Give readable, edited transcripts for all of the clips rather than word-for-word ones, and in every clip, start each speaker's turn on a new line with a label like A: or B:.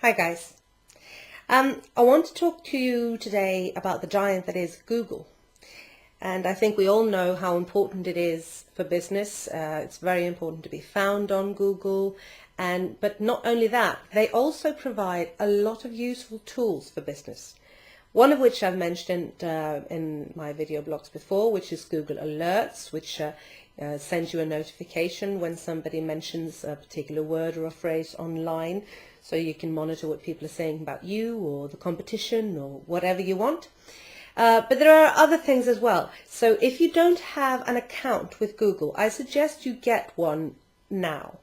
A: Hi guys. I want to talk to you today about the giant that is Google. And I think we all know how important it is for business. It's very important to be found on Google. But not only that, they also provide a lot of useful tools for business. One of which I've mentioned in my video blogs before, which is Google Alerts, which sends you a notification when somebody mentions a particular word or a phrase online, so you can monitor what people are saying about you or the competition or whatever you want. But there are other things as well. So if you don't have an account with Google, I suggest you get one now.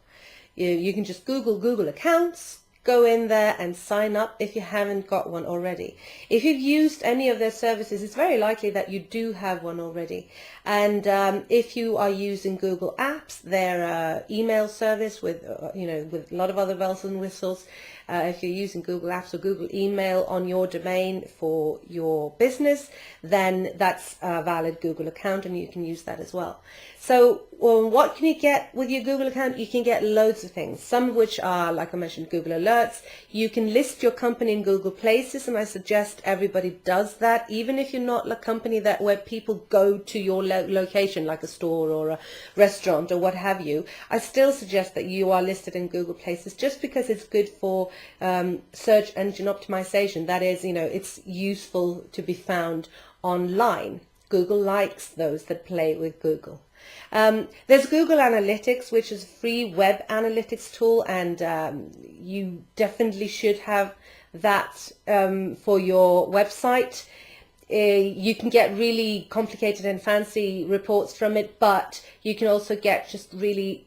A: You can just Google accounts, go in there and sign up if you haven't got one already. If you've used any of their services, it's very likely that you do have one already. And if you are using Google Apps, their email service with with a lot of other bells and whistles, if you're using Google Apps or Google Email on your domain for your business, then that's a valid Google account and you can use that as well. So what can you get with your Google account? You can get loads of things, some of which are, like I mentioned, Google Alerts. You can list your company in Google Places, and I suggest everybody does that, even if you're not a company where people go to your location, like a store or a restaurant or what have you. I still suggest that you are listed in Google Places, just because it's good for search engine optimization. That is, it's useful to be found online. Google likes those that play with Google. There's Google Analytics, which is a free web analytics tool, and you definitely should have that for your website. You can get really complicated and fancy reports from it, but you can also get just really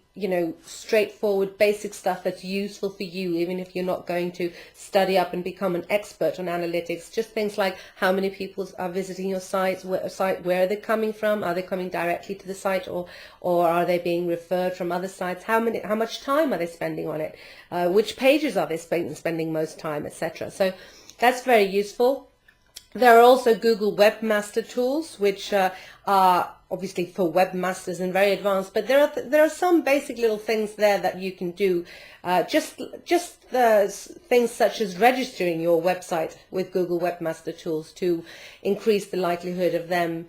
A: straightforward basic stuff that's useful for you, even if you're not going to study up and become an expert on analytics. Just things like how many people are visiting your site, where are they coming from, are they coming directly to the site, or are they being referred from other sites, how much time are they spending on it, which pages are they spending most time, etc. So that's very useful. There are also Google Webmaster tools, which are obviously for webmasters and very advanced, but there are some basic little things there that you can do. Just the things such as registering your website with Google Webmaster tools to increase the likelihood of them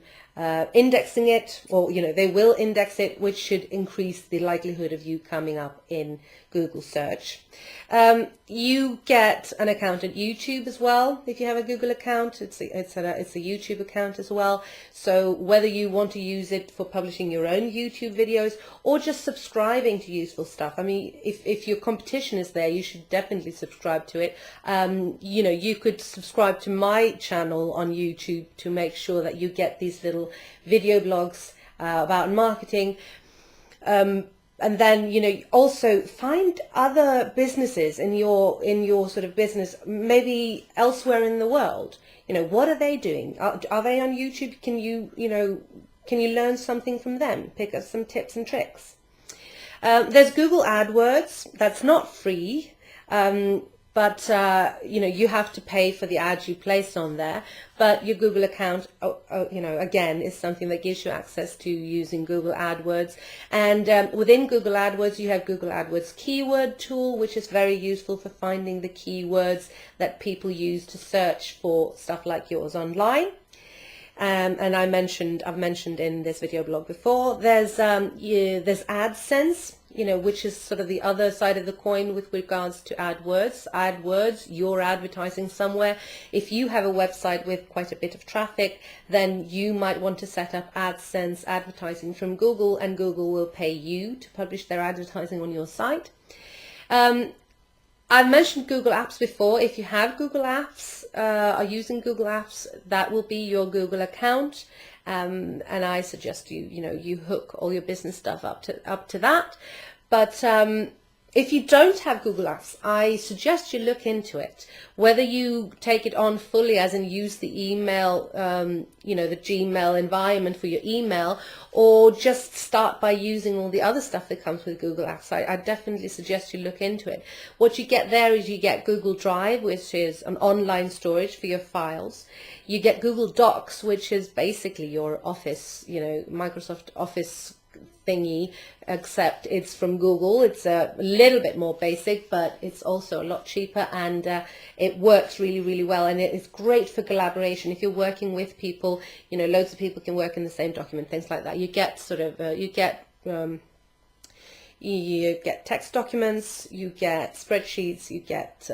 A: indexing it, or they will index it, which should increase the likelihood of you coming up in Google search. You get an account at YouTube as well. If you have a Google account, it's a YouTube account as well. So whether you want to use it for publishing your own YouTube videos or just subscribing to useful stuff, I mean, if your competition is there, you should definitely subscribe to it. You could subscribe to my channel on YouTube to make sure that you get these little video blogs about marketing. And then, also find other businesses in your sort of business, maybe elsewhere in the world. What are they doing? Are they on YouTube? Can you learn something from them? Pick up some tips and tricks. There's Google AdWords. That's not free. But you have to pay for the ads you place on there. But your Google account, again, is something that gives you access to using Google AdWords. And within Google AdWords, you have Google AdWords keyword tool, which is very useful for finding the keywords that people use to search for stuff like yours online. And I've mentioned in this video blog before, there's AdSense, which is sort of the other side of the coin with regards to AdWords. AdWords, you're advertising somewhere. If you have a website with quite a bit of traffic, then you might want to set up AdSense advertising from Google, and Google will pay you to publish their advertising on your site. I've mentioned Google Apps before. If you have Google Apps, are using Google Apps, that will be your Google account. And I suggest you hook all your business stuff up to that. But if you don't have Google Apps, I suggest you look into it. Whether you take it on fully, as in use the email, the Gmail environment for your email, or just start by using all the other stuff that comes with Google Apps. I definitely suggest you look into it. What you get there is you get Google Drive, which is an online storage for your files. You get Google Docs, which is basically your Office, Microsoft Office thingy, except it's from Google. It's a little bit more basic, but it's also a lot cheaper, and it works really, really well, and it is great for collaboration. If you're working with people, you know, loads of people can work in the same document, things like that. You get sort of, you get text documents, you get spreadsheets, you get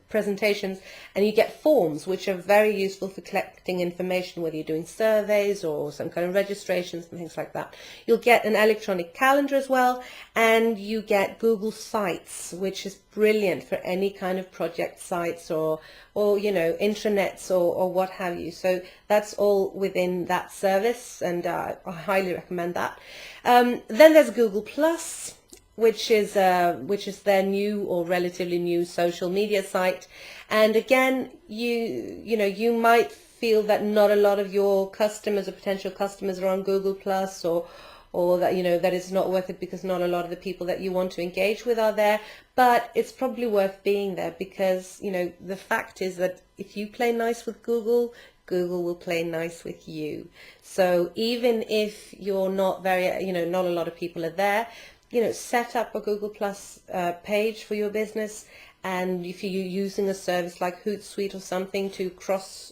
A: presentations, and you get forms, which are very useful for collecting information, whether you're doing surveys or some kind of registrations and things like that. You'll get an electronic calendar as well, and you get Google Sites, which is brilliant for any kind of project sites or you know, intranets or what have you. So that's all within that service, and I highly recommend that. Then there's Google Plus, which is their new or relatively new social media site. And again, you know, you might feel that not a lot of your customers or potential customers are on Google Plus, or that, you know, that it's not worth it because not a lot of the people that you want to engage with are there. But it's probably worth being there, because, you know, the fact is that if you play nice with Google, Google will play nice with you. So even if you're not very, you know, not a lot of people are there, you know, set up a Google Plus page for your business. And if you're using a service like Hootsuite or something to cross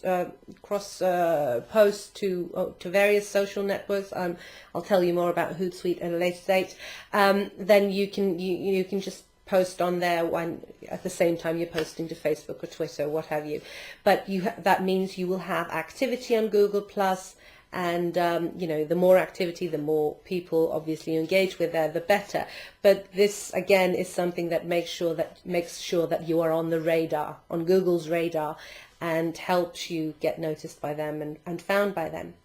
A: post to various social networks, I'll tell you more about Hootsuite at a later date. Then you can just post on there when at the same time you're posting to Facebook or Twitter or what have you. But that means you will have activity on Google Plus. And you know, the more activity, the more people obviously you engage with there, the better. But this again is something that makes sure that you are on the radar, on Google's radar, and helps you get noticed by them and found by them.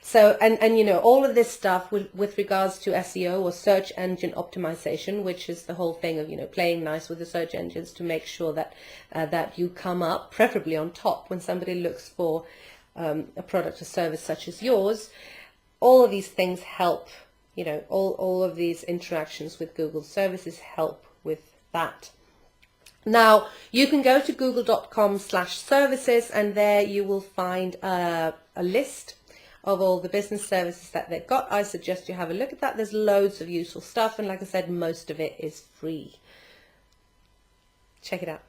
A: So and you know, all of this stuff with regards to SEO, or search engine optimization, which is the whole thing of, you know, playing nice with the search engines to make sure that that you come up preferably on top when somebody looks for a product or service such as yours. All of these things help, you know, all of these interactions with Google services help with that. Now, you can go to google.com/services, and there you will find a list of all the business services that they've got. I suggest you have a look at that. There's loads of useful stuff, and like I said, most of it is free. Check it out.